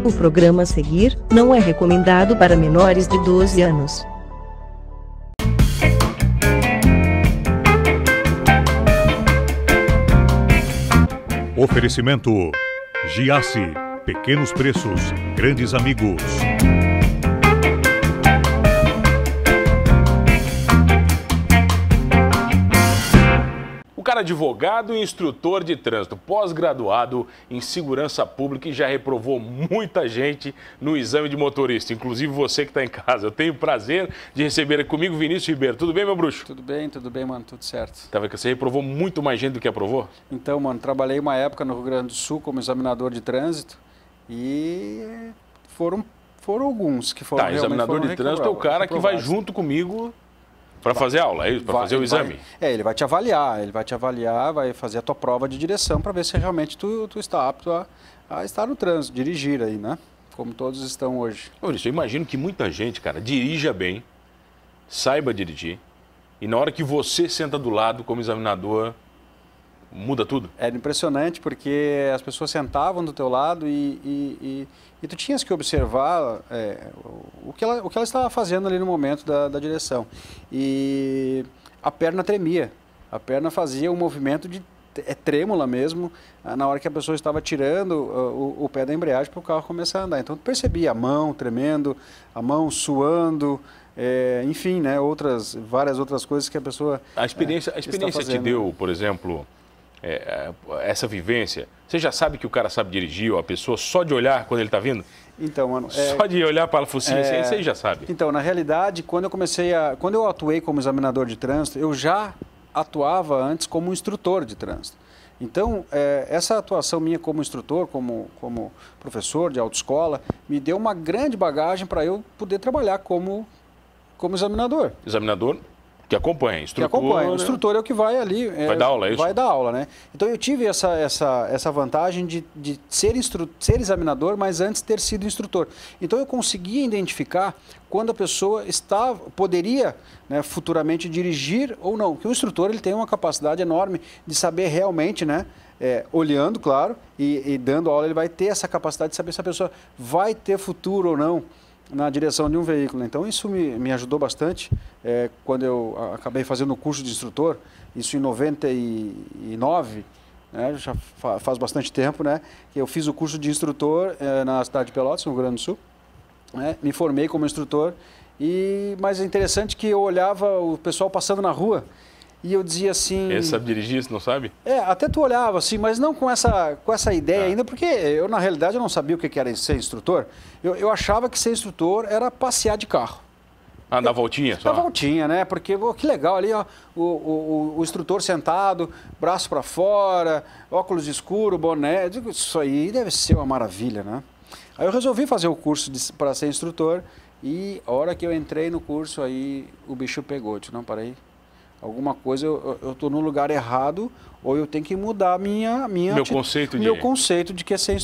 O programa a seguir não é recomendado para menores de 12 anos. Oferecimento Giasse, pequenos preços, grandes amigos. O cara é advogado e instrutor de trânsito, pós-graduado em segurança pública e já reprovou muita gente no exame de motorista, inclusive você que está em casa. Eu tenho o prazer de receber aqui comigo Vinícius Ribeiro. Tudo bem, meu bruxo? Tudo bem, mano, tudo certo. Tá vendo que você reprovou muito mais gente do que aprovou? Então, mano, trabalhei uma época no Rio Grande do Sul como examinador de trânsito e foram alguns que foram realmente examinador foram de trânsito é o cara que vai junto comigo para fazer aula, é isso? Para fazer o exame? Ele vai te avaliar, vai fazer a tua prova de direção para ver se realmente tu está apto a estar no trânsito, dirigir aí, né? Como todos estão hoje. Maurício, eu imagino que muita gente, cara, dirija bem, saiba dirigir, e na hora que você senta do lado como examinador, muda tudo? Era impressionante porque as pessoas sentavam do teu lado e tu tinhas que observar o que ela estava fazendo ali no momento da direção. E a perna tremia, a perna fazia um movimento de trêmula mesmo na hora que a pessoa estava tirando o pé da embreagem para o carro começar a andar. Então tu percebia a mão tremendo, a mão suando, enfim, né, várias outras coisas que a pessoa A experiência te deu, por exemplo, essa vivência? Você já sabe que o cara sabe dirigir, ou a pessoa só de olhar quando ele está vindo? Então, mano, só de olhar para a focinha, assim, você já sabe. Então, na realidade, quando eu atuei como examinador de trânsito, eu já atuava antes como instrutor de trânsito. Então, essa atuação minha como instrutor, como professor de autoescola, me deu uma grande bagagem para eu poder trabalhar como examinador. Examinador que acompanha, instrutor. Que acompanha. O instrutor é o que vai ali. Vai dar aula, é isso? Vai dar aula, né? Então eu tive essa vantagem de ser examinador, mas antes ter sido instrutor. Então eu conseguia identificar quando a pessoa poderia, né, futuramente dirigir ou não. Porque o instrutor ele tem uma capacidade enorme de saber realmente, né? Olhando, claro, e dando aula, ele vai ter essa capacidade de saber se a pessoa vai ter futuro ou não na direção de um veículo. Então isso me ajudou bastante quando eu acabei fazendo o curso de instrutor, isso em 99, né, já faz bastante tempo, né, que eu fiz o curso de instrutor na cidade de Pelotas, no Rio Grande do Sul, né, me formei como instrutor, mas é interessante que eu olhava o pessoal passando na rua e eu dizia assim... Ele sabe dirigir, você não sabe? Até tu olhava assim, mas não com essa ideia ainda, porque eu, na realidade, eu não sabia o que era ser instrutor. Eu achava que ser instrutor era passear de carro. Dar voltinha só? Dar voltinha, né? Porque, que legal ali, ó, o instrutor sentado, braço para fora, óculos escuro, boné. Eu digo, isso aí deve ser uma maravilha, né? Aí eu resolvi fazer o curso para ser instrutor e a hora que eu entrei no curso, aí o bicho pegou. Eu disse, não, peraí. Alguma coisa, eu estou no lugar errado, ou eu tenho que mudar meu conceito de que é ser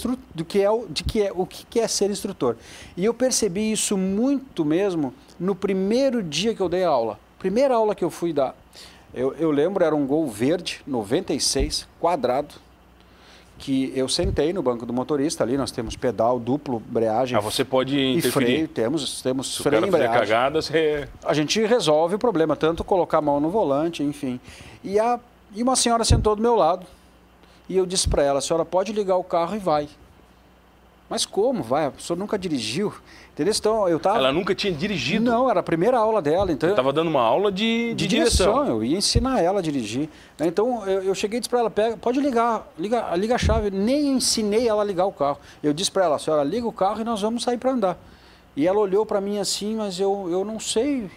o que é ser instrutor. E eu percebi isso muito mesmo no primeiro dia que eu dei a aula. Primeira aula que eu fui dar, eu lembro, era um Gol verde, 96, quadrado, que eu sentei no banco do motorista ali, nós temos pedal, duplo, embreagem. Você pode interferir. E freio, temos Se freio e embreagem. Cagada, você... A gente resolve o problema, tanto colocar a mão no volante, enfim. E uma senhora sentou do meu lado e eu disse para ela, a senhora pode ligar o carro e vai. Mas como vai? A pessoa nunca dirigiu. Entendeu? Então, Ela nunca tinha dirigido? Não, era a primeira aula dela. Então eu estava dando uma aula de direção. Eu ia ensinar ela a dirigir. Então eu cheguei e disse para ela, pode liga a chave. Nem ensinei ela a ligar o carro. Eu disse para ela, a senhora liga o carro e nós vamos sair para andar. E ela olhou para mim assim, mas eu não sei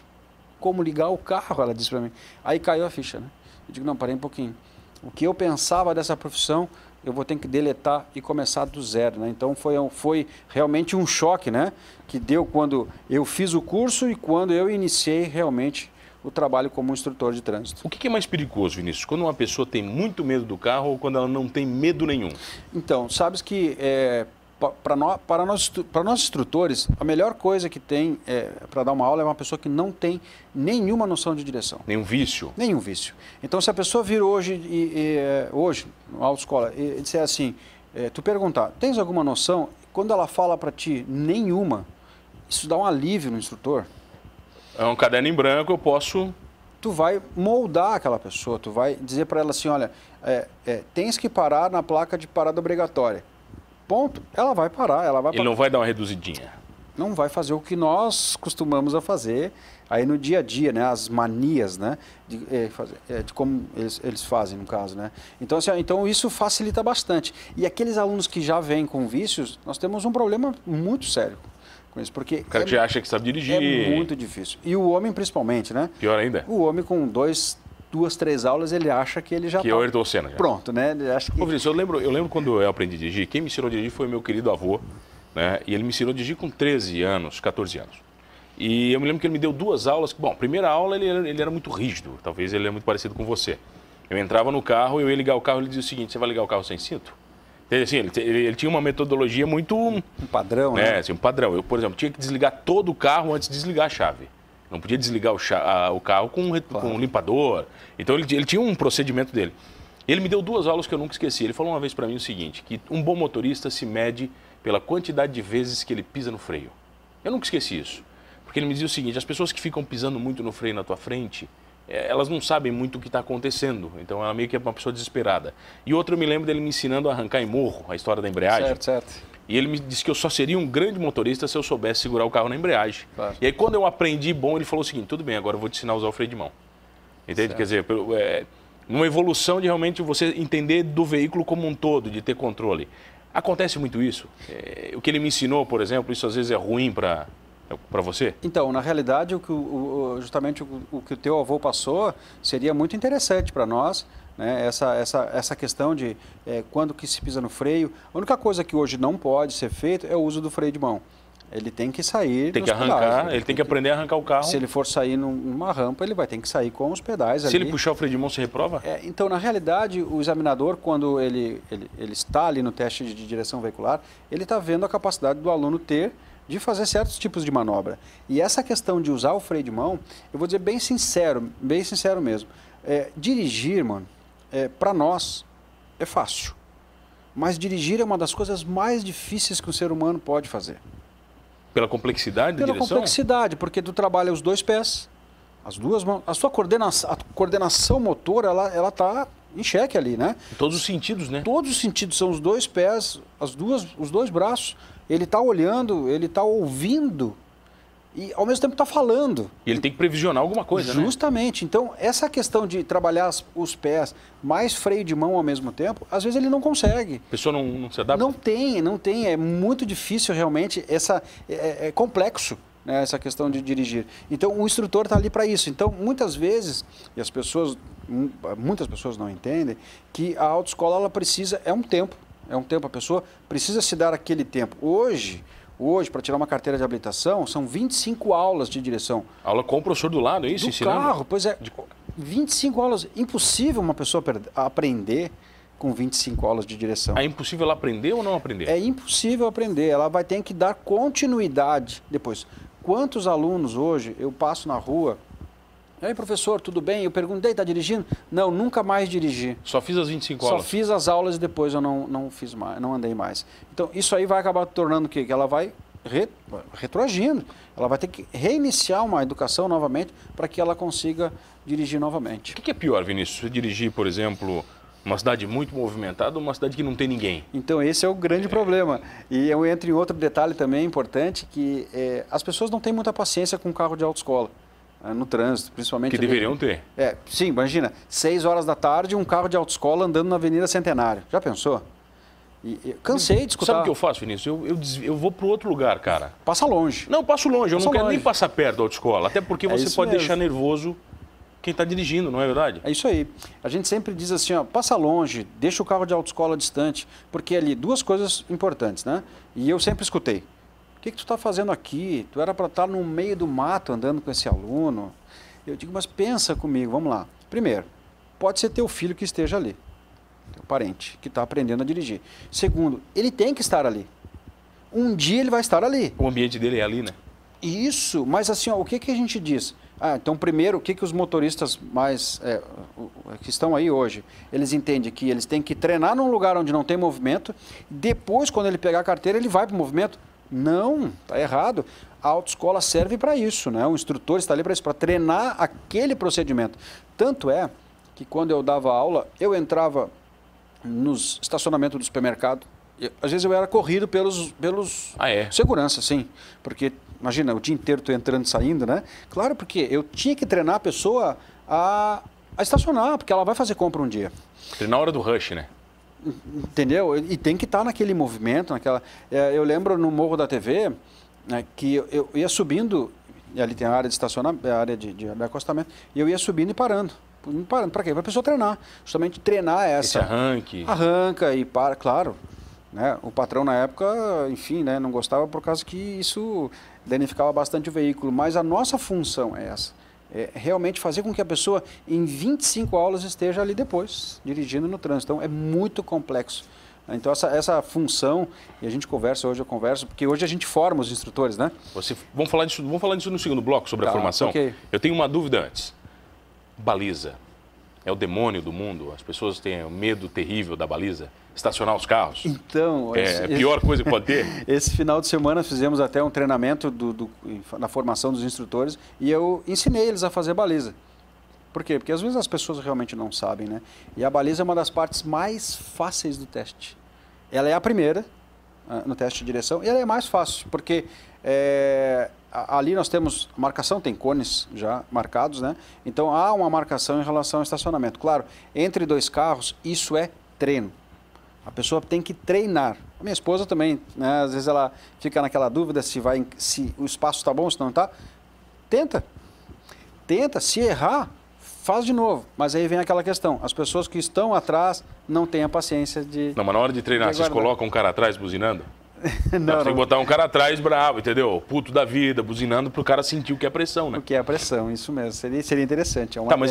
como ligar o carro, ela disse para mim. Aí caiu a ficha, né? Eu digo, não, parei um pouquinho. O que eu pensava dessa profissão, eu vou ter que deletar e começar do zero, né? Então foi realmente um choque, né? Que deu quando eu fiz o curso e quando eu iniciei realmente o trabalho como instrutor de trânsito. O que é mais perigoso, Vinícius? Quando uma pessoa tem muito medo do carro ou quando ela não tem medo nenhum? Então, sabes que para nós instrutores, a melhor coisa que tem para dar uma aula é uma pessoa que não tem nenhuma noção de direção. Nenhum vício? Nenhum vício. Então, se a pessoa vir hoje, na autoescola, e disser assim, tu perguntar, tens alguma noção? quando ela fala para ti nenhuma, isso dá um alívio no instrutor. É um caderno em branco, eu posso... Tu vai moldar aquela pessoa, tu vai dizer para ela assim, olha, tens que parar na placa de parada obrigatória. Ponto. Ela vai parar, ela vai parar. Ele não vai dar uma reduzidinha. Não vai fazer o que nós costumamos a fazer aí no dia a dia, né? As manias, né? De como eles fazem, no caso, né? Então, assim, então isso facilita bastante. E aqueles alunos que já vêm com vícios, nós temos um problema muito sério com isso, porque... O cara que já acha que sabe dirigir. É muito difícil. E o homem, principalmente, né? Pior ainda. O homem com 2, 3 aulas, ele acha que ele já que é o Ayrton Senna. Já. Pronto, né? Ele acha que... Ô, Vinícius, eu lembro quando eu aprendi a dirigir, quem me ensinou a dirigir foi o meu querido avô, né? E ele me ensinou a dirigir com 13 anos, 14 anos. E eu me lembro que ele me deu 2 aulas. Bom, primeira aula ele era muito rígido, talvez ele é muito parecido com você. Eu entrava no carro, eu ia ligar o carro, ele dizia o seguinte, você vai ligar o carro sem cinto? Assim, ele tinha uma metodologia muito... Um padrão, né? Assim, um padrão. Eu, por exemplo, tinha que desligar todo o carro antes de desligar a chave. Não podia desligar o carro com um limpador. Então ele tinha um procedimento dele. Ele me deu 2 aulas que eu nunca esqueci. Ele falou uma vez para mim o seguinte, que um bom motorista se mede pela quantidade de vezes que ele pisa no freio. Eu nunca esqueci isso. Porque ele me dizia o seguinte, as pessoas que ficam pisando muito no freio na tua frente, elas não sabem muito o que está acontecendo. Então ela meio que é uma pessoa desesperada. E outro, eu me lembro dele me ensinando a arrancar em morro, a história da embreagem. Certo. E ele me disse que eu só seria um grande motorista se eu soubesse segurar o carro na embreagem. Claro. E aí quando eu aprendi bom, ele falou o seguinte, tudo bem, agora eu vou te ensinar a usar o freio de mão. Entende? Certo. Quer dizer, numa evolução de realmente você entender do veículo como um todo, de ter controle. Acontece muito isso? O que ele me ensinou, por exemplo, isso às vezes é ruim para você? Então, na realidade, justamente o que o teu avô passou seria muito interessante para nós, né? Essa questão de quando que se pisa no freio. A única coisa que hoje não pode ser feito é o uso do freio de mão. Ele tem que sair tem que arrancar, ele tem que aprender a arrancar o carro. Se ele for sair numa rampa, ele vai ter que sair com os pedais ali. Se ele puxar o freio de mão, você reprova? Então, na realidade, o examinador, quando ele está ali no teste de direção veicular, ele está vendo a capacidade do aluno ter de fazer certos tipos de manobra. E essa questão de usar o freio de mão, eu vou dizer bem sincero mesmo. Dirigir, mano, para nós é fácil. Mas dirigir é uma das coisas mais difíceis que o ser humano pode fazer. Pela complexidade da direção? Pela complexidade, porque tu trabalha os 2 pés, as 2 mãos, a sua coordenação motora, ela está em xeque ali, né? Em todos os sentidos, né? Todos os sentidos, são os 2 pés, os 2 braços. Ele está olhando, ele está ouvindo e ao mesmo tempo está falando. E ele tem que previsionar alguma coisa, né? Justamente. Então, essa questão de trabalhar os pés mais freio de mão ao mesmo tempo, às vezes ele não consegue. A pessoa não se adapta? Não tem. É muito difícil realmente. É complexo, né, essa questão de dirigir. Então, o instrutor está ali para isso. Então, muitas vezes, e muitas pessoas não entendem, que a autoescola ela precisa, é um tempo, a pessoa precisa se dar aquele tempo. Hoje, para tirar uma carteira de habilitação, são 25 aulas de direção. Aula com o professor do lado, é isso? Do ensinando? carro, pois é. 25 aulas. Impossível uma pessoa aprender com 25 aulas de direção. É impossível ela aprender ou não aprender? É impossível aprender. Ela vai ter que dar continuidade depois. Quantos alunos hoje eu passo na rua... E aí, professor, tudo bem? Eu perguntei, está dirigindo? Não, nunca mais dirigi. Só fiz as 25 aulas? Só fiz as aulas e depois eu não fiz mais, não andei mais. Então, isso aí vai acabar tornando o quê? Que ela vai retroagindo. Ela vai ter que reiniciar uma educação novamente para que ela consiga dirigir novamente. O que é pior, Vinícius? Você dirigir, por exemplo, uma cidade muito movimentada ou uma cidade que não tem ninguém? Então, esse é o grande problema. E eu entro em outro detalhe também importante, que as pessoas não têm muita paciência com carro de autoescola. No trânsito, principalmente. Que deveriam ter. Sim, imagina, 6 horas da tarde, um carro de autoescola andando na Avenida Centenário. Já pensou? Cansei de escutar. Sabe o que eu faço, Vinícius? Eu vou para outro lugar, cara. Passa longe. Não, passo longe. Eu não quero nem passar perto da autoescola. Até porque você pode mesmo. deixar nervoso quem está dirigindo, não é verdade? É isso aí. A gente sempre diz assim, ó, passa longe, deixa o carro de autoescola distante. Porque ali, 2 coisas importantes, né? E eu sempre escutei. O que tu está fazendo aqui? Tu era para estar no meio do mato andando com esse aluno. Eu digo, mas pensa comigo, vamos lá. Primeiro, pode ser teu filho que esteja ali, teu parente, que está aprendendo a dirigir. Segundo, ele tem que estar ali. Um dia ele vai estar ali. O ambiente dele é ali, né? Isso, mas assim, ó, o que a gente diz? Então primeiro, o que os motoristas mais que estão aí hoje, eles entendem que eles têm que treinar num lugar onde não tem movimento, depois, quando ele pegar a carteira, ele vai para o movimento. Não, está errado. A autoescola serve para isso, né? O instrutor está ali para isso, para treinar aquele procedimento. Tanto é que quando eu dava aula, eu entrava nos estacionamentos do supermercado, às vezes eu era corrido pelos segurança, sim, porque imagina, o dia inteiro tu entrando e saindo, né? Claro, porque eu tinha que treinar a pessoa a estacionar, porque ela vai fazer compra um dia. Na hora do rush, né? Entendeu? E tem que estar naquele movimento, naquela... Eu lembro no Morro da TV, né, que eu ia subindo, e ali tem a área de estacionamento, a área de acostamento, e eu ia subindo e parando. Para quê? Para a pessoa treinar. Justamente treinar essa... Esse arranque. Arranca e para, claro. Né? O patrão na época, enfim, né, não gostava por causa que isso danificava bastante o veículo. Mas a nossa função é essa. É realmente fazer com que a pessoa, em 25 aulas, esteja ali depois, dirigindo no trânsito. Então, é muito complexo. Então, essa função, e a gente conversa, hoje eu converso, porque hoje a gente forma os instrutores, né? Vamos falar disso no segundo bloco, sobre a formação. Okay. Eu tenho uma dúvida antes. Baliza é o demônio do mundo? As pessoas têm um medo terrível da baliza? Estacionar os carros? Então... É a pior coisa que pode ter? Esse final de semana fizemos até um treinamento na formação dos instrutores e eu ensinei eles a fazer baliza. Por quê? Porque às vezes as pessoas realmente não sabem, né? E a baliza é uma das partes mais fáceis do teste. Ela é a primeira no teste de direção e ela é mais fácil, porque ali nós temos a marcação, tem cones já marcados, né? Então há uma marcação em relação ao estacionamento. Claro, entre dois carros, isso é treino. A pessoa tem que treinar. A minha esposa também, né? Às vezes ela fica naquela dúvida se o espaço está bom, se não está. Tenta, se errar, faz de novo. Mas aí vem aquela questão, as pessoas que estão atrás não têm a paciência de... Não, mas na hora de treinar, vocês colocam um cara atrás buzinando? Não, tem que botar um cara atrás bravo, entendeu? Puto da vida, buzinando pro cara sentir o que é pressão, né? O que é a pressão, isso mesmo. Seria interessante. Tá, mas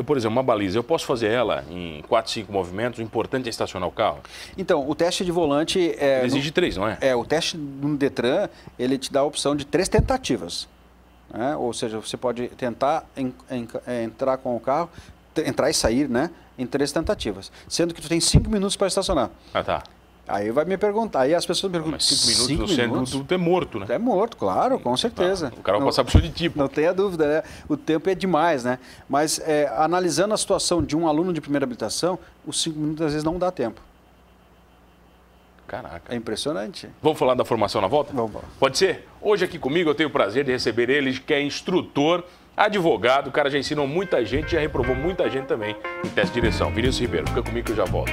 por exemplo, uma baliza, eu posso fazer ela em 4, 5 movimentos? O importante é estacionar o carro? Então, o teste de volante... Ele exige 3, não é? O teste no Detran, ele te dá a opção de 3 tentativas. Né? Ou seja, você pode tentar entrar com o carro, entrar e sair, né? Em 3 tentativas. Sendo que tu tem 5 minutos para estacionar. Ah, tá. Aí vai me perguntar, aí as pessoas me perguntam... Mas 5 minutos no centro, tu é morto, né? É morto, claro, com certeza. O cara vai passar por cima de tipo. Não tenha dúvida, né? O tempo é demais, né? Mas analisando a situação de um aluno de primeira habilitação, os 5 minutos às vezes não dá tempo. Caraca. É impressionante. Vamos falar da formação na volta? Vamos. Pode ser? Hoje aqui comigo eu tenho o prazer de receber ele, que é instrutor, advogado, o cara já ensinou muita gente, já reprovou muita gente também em teste de direção. Vinícius Ribeiro, fica comigo que eu já volto.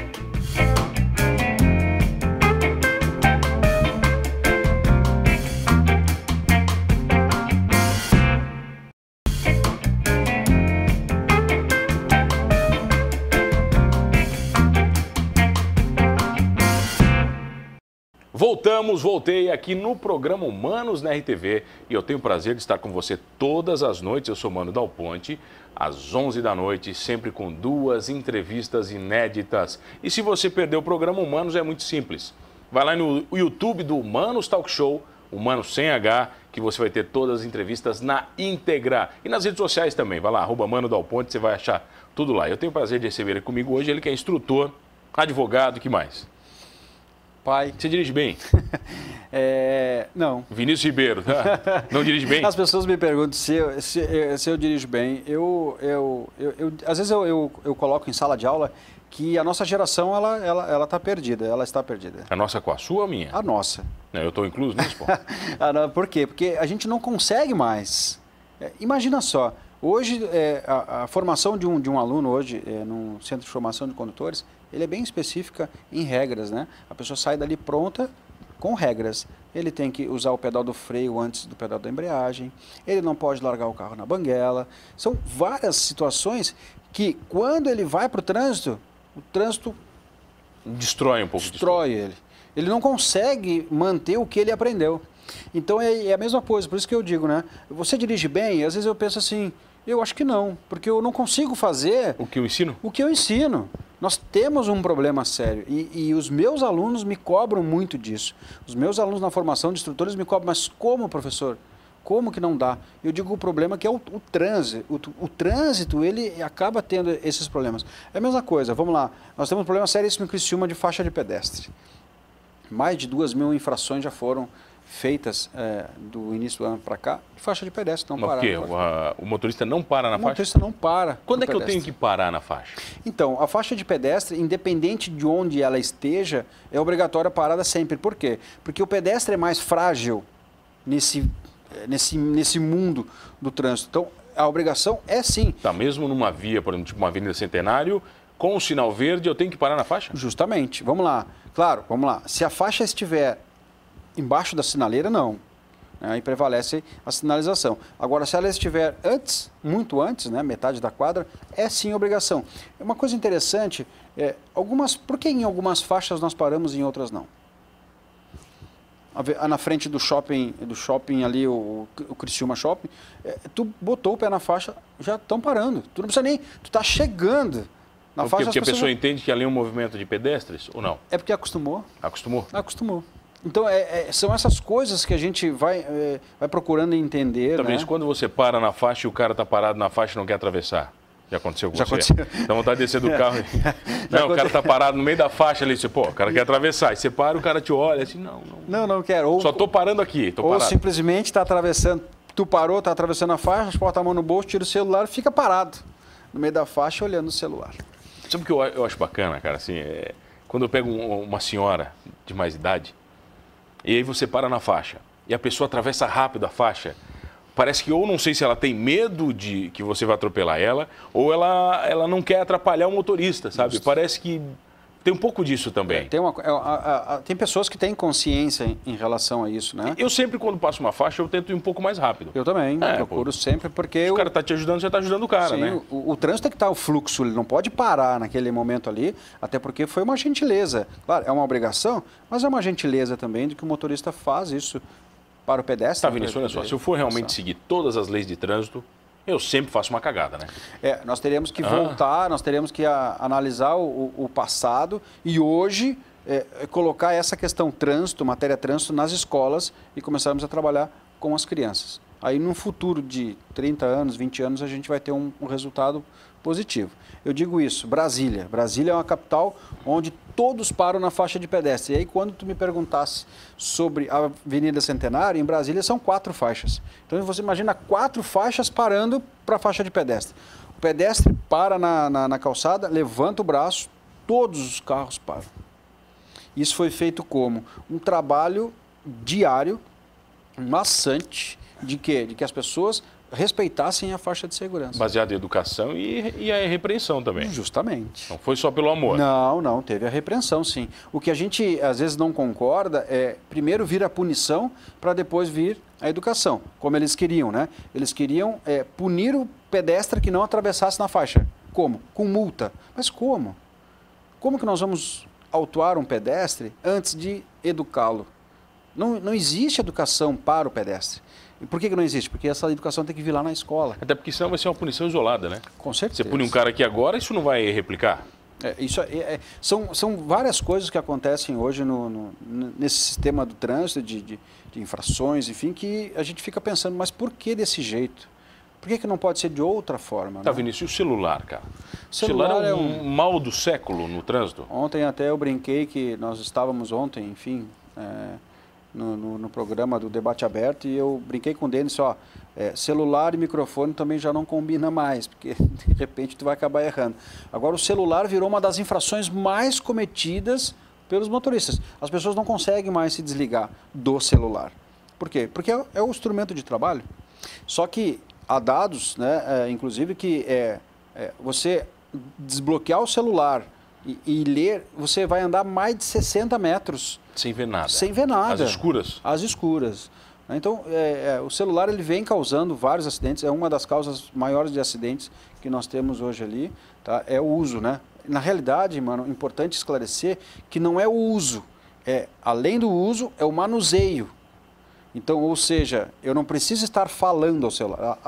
Voltei aqui no programa Humanos na RTV e eu tenho o prazer de estar com você todas as noites. Eu sou Mano Dal Ponte, às 11 da noite, sempre com 2 entrevistas inéditas. E se você perdeu o programa Humanos, é muito simples. Vai lá no YouTube do Humanos Talk Show, Humanos sem H, que você vai ter todas as entrevistas na íntegra. E nas redes sociais também, vai lá, @Mano Dal Ponte, você vai achar tudo lá. Eu tenho o prazer de receber ele comigo hoje, ele que é instrutor, advogado, que mais? Pai. Você dirige bem? Não. Vinícius Ribeiro, tá? Não dirige bem? As pessoas me perguntam se eu dirijo bem. Às vezes eu coloco em sala de aula que a nossa geração ela está perdida, ela está perdida. A nossa qual? A sua ou a minha? A nossa. Eu estou incluso nisso, pô. Por quê? Porque a gente não consegue mais. Imagina só, hoje a formação de um aluno hoje, num centro de formação de condutores, ele é bem específica em regras, né? A pessoa sai dali pronta com regras. Ele tem que usar o pedal do freio antes do pedal da embreagem, ele não pode largar o carro na banguela. São várias situações que, quando ele vai para o trânsito destrói um pouco. Destrói ele. Ele não consegue manter o que ele aprendeu. Então é a mesma coisa, por isso que eu digo, né? Você dirige bem? Às vezes eu penso assim, eu acho que não, porque eu não consigo fazer... O que eu ensino? O que eu ensino. Nós temos um problema sério e os meus alunos me cobram muito disso. Os meus alunos na formação de instrutores me cobram, mas como, professor? Como que não dá? Eu digo o problema que é o trânsito. O trânsito, ele acaba tendo esses problemas. É a mesma coisa, vamos lá. Nós temos um problema seríssimo em Criciúma de faixa de pedestre. Mais de 2.000 infrações já foram feitas do início do ano para cá, de faixa de pedestre, não parar. Mas por quê? O motorista não para na faixa? O motorista não para. Quando é que eu tenho que parar na faixa? Então, a faixa de pedestre, independente de onde ela esteja, é obrigatória a parada sempre. Por quê? Porque o pedestre é mais frágil nesse mundo do trânsito. Então, a obrigação é sim. Tá, mesmo numa via, por exemplo, tipo uma Avenida Centenário, com o sinal verde, eu tenho que parar na faixa? Justamente. Vamos lá. Claro, vamos lá. Se a faixa estiver embaixo da sinaleira, não. Aí prevalece a sinalização. Agora, se ela estiver antes, muito antes, né, metade da quadra, é sim obrigação. Uma coisa interessante, por que em algumas faixas nós paramos e em outras não? Na frente do shopping ali, o Criciúma Shopping, tu botou o pé na faixa, já estão parando. Tu não precisa nem, tu está chegando na faixa. Porque a pessoa entende que ali é um movimento de pedestres ou não? É porque acostumou. Acostumou? Acostumou. Então, são essas coisas que a gente vai procurando entender. Talvez né? Quando você para na faixa e o cara está parado na faixa e não quer atravessar. Já aconteceu com Já você? aconteceu. Dá vontade de descer do carro. Não, o cara está parado no meio da faixa ali. Você, pô, o cara quer atravessar. E você para, o cara te olha assim, não quero. Só estou parando aqui, Ou simplesmente está atravessando, tu parou, está atravessando a faixa, bota a mão no bolso, tira o celular e fica parado no meio da faixa olhando o celular. Sabe o que eu acho bacana, cara? Assim, quando eu pego uma senhora de mais idade, e aí você para na faixa, e a pessoa atravessa rápido a faixa, parece que ou não sei se ela tem medo de que você vai atropelar ela, ou ela não quer atrapalhar o motorista, sabe? Justo. Parece que tem um pouco disso também. Tem pessoas que têm consciência em relação a isso, né? Eu sempre, quando passo uma faixa, eu tento ir um pouco mais rápido. Eu também, procuro sempre, porque... Se o cara está te ajudando, você está ajudando o cara, sim, né? O trânsito tem que estar o fluxo, ele não pode parar naquele momento ali, até porque foi uma gentileza. Claro, é uma obrigação, mas é uma gentileza também de que o motorista faz isso para o pedestre. Tá, Vinícius, olha só, se eu for realmente seguir todas as leis de trânsito, eu sempre faço uma cagada, né? Nós teríamos que voltar, nós teríamos que analisar o passado e hoje colocar essa questão trânsito, matéria trânsito nas escolas e começarmos a trabalhar com as crianças. Aí no futuro de 30 anos, 20 anos, a gente vai ter um resultado positivo. Eu digo isso, Brasília. Brasília é uma capital onde todos param na faixa de pedestre. E aí, quando tu me perguntasse sobre a Avenida Centenário, em Brasília são 4 faixas. Então, você imagina 4 faixas parando para a faixa de pedestre. O pedestre para na calçada, levanta o braço, todos os carros param. Isso foi feito como? Um trabalho diário, maçante, de quê? De que as pessoas respeitassem a faixa de segurança. Baseado em educação e a repreensão também. Justamente. Não foi só pelo amor. Não, teve a repreensão, sim. O que a gente às vezes não concorda é primeiro vir a punição para depois vir a educação, como eles queriam, né? Eles queriam punir o pedestre que não atravessasse na faixa. Como? Com multa. Mas como? Como que nós vamos autuar um pedestre antes de educá-lo? Não existe educação para o pedestre. E por que não existe? Porque essa educação tem que vir lá na escola. Até porque senão vai ser uma punição isolada, né? Com certeza. Você pune um cara aqui agora, isso não vai replicar? São várias coisas que acontecem hoje nesse sistema do trânsito, de infrações, enfim, que a gente fica pensando, mas por que desse jeito? Por que não pode ser de outra forma? Tá, né? Vinícius, e o celular, cara? O celular é um mal do século no trânsito? Ontem até eu brinquei que nós estávamos ontem, enfim... No programa do Debate Aberto, e eu brinquei com o Denis, celular e microfone também já não combina mais, porque de repente tu vai acabar errando. Agora o celular virou uma das infrações mais cometidas pelos motoristas. As pessoas não conseguem mais se desligar do celular. Por quê? Porque é o instrumento de trabalho. Só que há dados, né, inclusive, que você desbloquear o celular e ler, você vai andar mais de 60 metros. Sem ver nada. Sem ver nada. Às escuras? Às escuras. Então, o celular ele vem causando vários acidentes, é uma das causas maiores de acidentes que nós temos hoje ali, tá? É o uso, né? Na realidade, mano, é importante esclarecer que não é o uso, além do uso, é o manuseio. Então, ou seja, eu não preciso estar falando ao celular.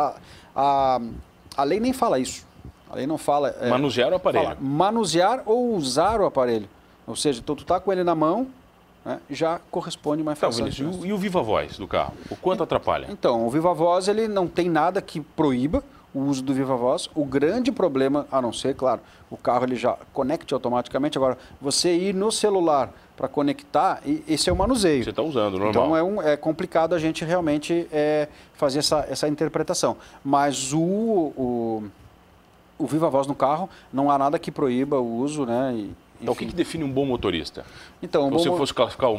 A lei nem fala isso. A lei não fala... manusear o aparelho. Manusear ou usar o aparelho. Ou seja, então, tu está com ele na mão, né, já corresponde a uma Então, infração. Vinícius, e o viva voz do carro? O quanto atrapalha? Então, o viva voz ele não tem nada que proíba o uso do viva voz. O grande problema, a não ser, claro, o carro ele já conecte automaticamente. Agora, você ir no celular para conectar, esse é o manuseio. Você está usando, normal. Então é complicado a gente realmente fazer essa interpretação. Mas o viva voz no carro, não há nada que proíba o uso, né? Então, o que define um bom motorista? Então, Se você fosse classificar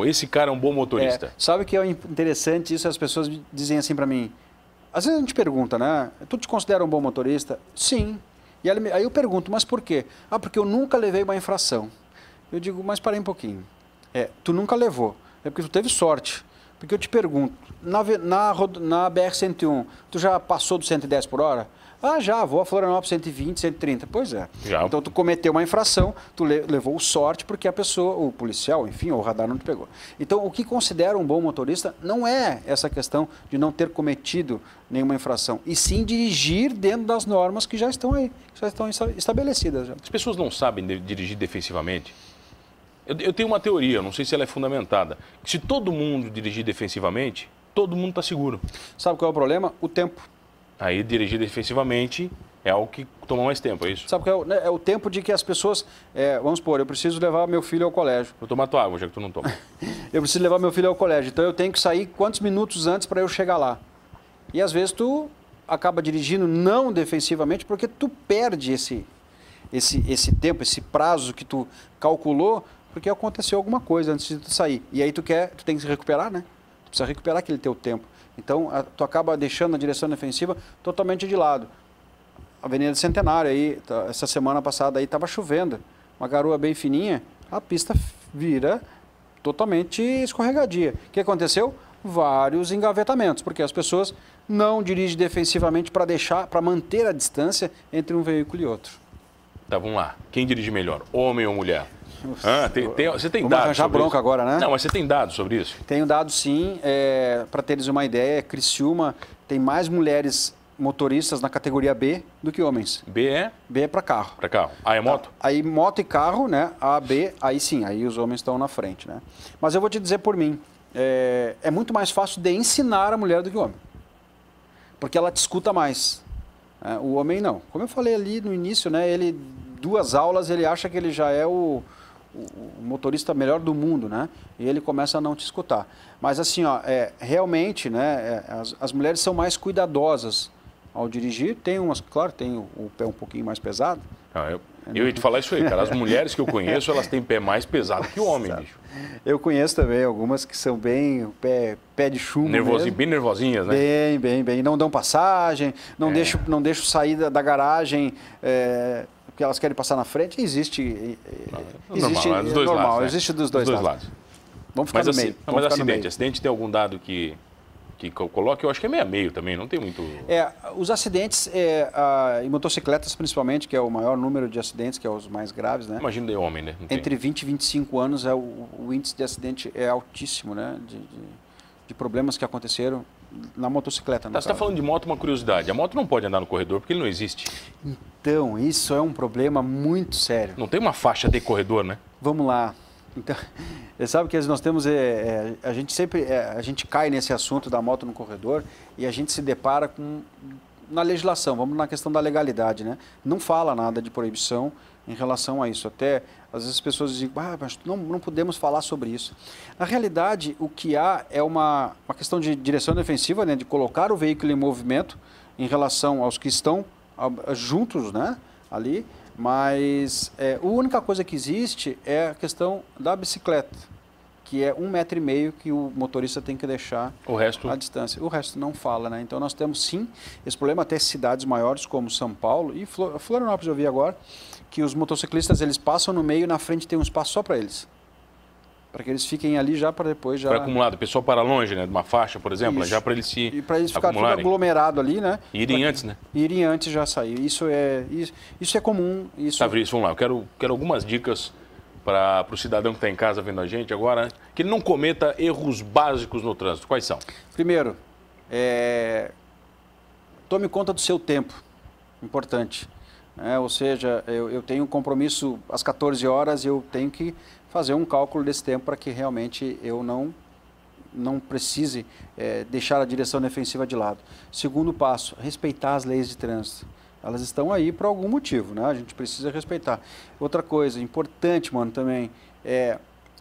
esse cara é um bom motorista. Sabe que é interessante isso? As pessoas dizem assim para mim. Às vezes a gente pergunta, né? Tu te considera um bom motorista? Sim. E aí eu pergunto, mas por quê? Ah, porque eu nunca levei uma infração. Eu digo, mas parei um pouquinho. Tu nunca levou. É porque tu teve sorte. Porque eu te pergunto, na BR-101, tu já passou do 110 por hora? Ah, já, vou a Florianópolis 120, 130. Pois é. Já. Então tu cometeu uma infração, tu levou sorte porque a pessoa, o policial, enfim, o radar não te pegou. Então o que considera um bom motorista não é essa questão de não ter cometido nenhuma infração, e sim dirigir dentro das normas que já estão aí, que já estão estabelecidas. Já. As pessoas não sabem dirigir defensivamente? Eu tenho uma teoria, não sei se ela é fundamentada, que se todo mundo dirigir defensivamente, todo mundo está seguro. Sabe qual é o problema? O tempo. Aí dirigir defensivamente é algo que toma mais tempo, é isso? Sabe qual é o tempo de que as pessoas, vamos supor, eu preciso levar meu filho ao colégio. Vou tomar tua água, já que tu não toma. Eu preciso levar meu filho ao colégio, então eu tenho que sair quantos minutos antes para eu chegar lá. E às vezes tu acaba dirigindo não defensivamente porque tu perde esse tempo, esse prazo que tu calculou, porque aconteceu alguma coisa antes de tu sair. E aí tu tem que se recuperar, né? Tu precisa recuperar aquele teu tempo. Então, tu acaba deixando a direção defensiva totalmente de lado. Avenida Centenário, aí, essa semana passada aí estava chovendo, uma garoa bem fininha, a pista vira totalmente escorregadia. O que aconteceu? Vários engavetamentos, porque as pessoas não dirigem defensivamente para manter a distância entre um veículo e outro. Tá, vamos lá. Quem dirige melhor, homem ou mulher? Você tem Vamos dados arranjar sobre bronca isso? agora, né? Não, mas você tem dados sobre isso? Tenho dados sim, para teres uma ideia, Criciúma tem mais mulheres motoristas na categoria B do que homens. B é? B é para carro. Para carro. A é moto? Aí moto e carro, né? A, B, aí sim, aí os homens estão na frente, né? Mas eu vou te dizer por mim, é muito mais fácil de ensinar a mulher do que o homem. Porque ela te escuta mais. O homem não. Como eu falei ali no início, né? Ele, 2 aulas, ele acha que ele já é o motorista melhor do mundo, né? E ele começa a não te escutar. Mas assim, ó, realmente, né? As mulheres são mais cuidadosas ao dirigir. Tem umas, claro, tem o pé um pouquinho mais pesado. Não, eu ia te falar isso aí, cara. As mulheres que eu conheço, elas têm pé mais pesado que o homem, bicho. Eu conheço também algumas que são bem pé de chumbo mesmo. Bem nervosinhas, né? Bem. Não dão passagem, não deixo sair da garagem, porque elas querem passar na frente. Existe normal, dos dois lados, né? Existe dos dois lados. Vamos ficar no meio. Mas acidente tem algum dado que coloque? Eu acho que é meio a meio também, não tem muito... Os acidentes, em motocicletas principalmente, que é o maior número de acidentes, que é os mais graves, né? Imagina de homem, né? Entre 20 e 25 anos, o índice de acidente é altíssimo, né? De problemas que aconteceram na motocicleta. Você está falando de moto, uma curiosidade. A moto não pode andar no corredor porque ele não existe. Então, isso é um problema muito sério. Não tem uma faixa de corredor, né? Vamos lá. Então, você sabe que nós temos, a gente sempre, a gente cai nesse assunto da moto no corredor e a gente se depara na legislação, vamos na questão da legalidade, né? Não fala nada de proibição em relação a isso. Até, às vezes as pessoas dizem, mas não podemos falar sobre isso. Na realidade, o que há é uma questão de direção defensiva, né? De colocar o veículo em movimento em relação aos que estão juntos, né? Ali. Mas a única coisa que existe é a questão da bicicleta, que é 1,5 metro que o motorista tem que deixar a distância. O resto não fala, né? Então nós temos sim esse problema, até cidades maiores como São Paulo e Florianópolis, eu vi agora, que os motociclistas eles passam no meio e na frente tem um espaço só para eles. Para que eles fiquem ali já para depois já... Para acumulado, o pessoal para longe, né? De uma faixa, por exemplo, já para eles se e para eles ficarem tudo aglomerado ali, né? Irem antes, né? Irem antes já sair. Isso é comum. Tá, Vinícius, vamos lá. Eu quero algumas dicas para o cidadão que está em casa vendo a gente agora, que ele não cometa erros básicos no trânsito. Quais são? Primeiro, tome conta do seu tempo. Importante. Ou seja, eu tenho um compromisso às 14 horas e eu tenho que fazer um cálculo desse tempo para que realmente eu não precise deixar a direção defensiva de lado. Segundo passo, respeitar as leis de trânsito. Elas estão aí por algum motivo, né? A gente precisa respeitar. Outra coisa importante, mano, também,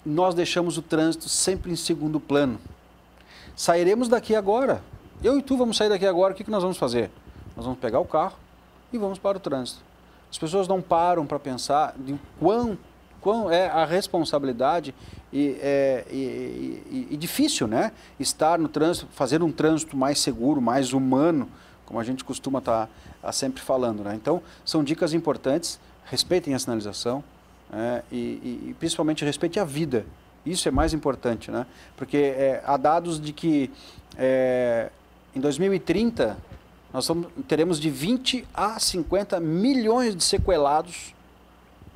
nós deixamos o trânsito sempre em segundo plano. Sairemos daqui agora. Eu e tu vamos sair daqui agora, o que nós vamos fazer? Nós vamos pegar o carro e vamos para o trânsito. As pessoas não param para pensar de quão é a responsabilidade e difícil, né? Estar no trânsito, fazer um trânsito mais seguro, mais humano, como a gente costuma estar sempre falando, né? Então, são dicas importantes, respeitem a sinalização e principalmente respeitem a vida. Isso é mais importante, né? Porque há dados de que em 2030 nós teremos de 20 a 50 milhões de sequelados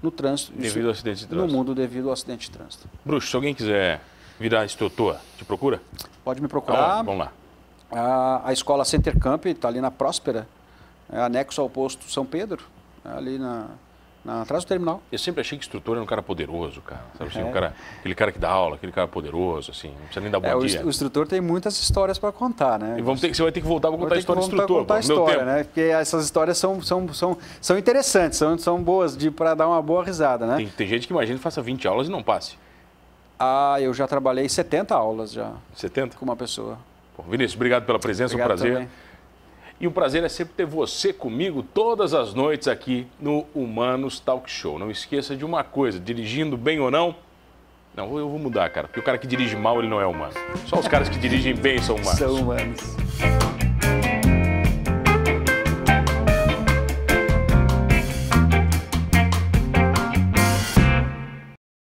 no trânsito. Devido ao acidente de trânsito. No mundo devido ao acidente de trânsito. Bruxo, se alguém quiser virar instrutor, te procura? Pode me procurar. Vamos lá. A escola Center Camp está ali na Próspera, anexo ao posto São Pedro, ali atrás do terminal. Eu sempre achei que instrutor era um cara poderoso, cara. Sabe assim, aquele cara que dá aula, aquele cara poderoso, assim, não precisa nem dar bom dia. O instrutor tem muitas histórias para contar, né? E você vai ter que voltar para contar a história do instrutor. Contar a história, né? Porque essas histórias são interessantes, são boas para dar uma boa risada, né? Tem gente que imagina que faça 20 aulas e não passe. Eu já trabalhei 70 aulas já. 70? Com uma pessoa. Bom, Vinícius, obrigado pela presença, Obrigado um prazer. Também. E o prazer é sempre ter você comigo todas as noites aqui no Humanos Talk Show. Não esqueça de uma coisa, dirigindo bem ou não... Não, eu vou mudar, cara, porque o cara que dirige mal, ele não é humano. Só os caras que dirigem bem são humanos. São humanos.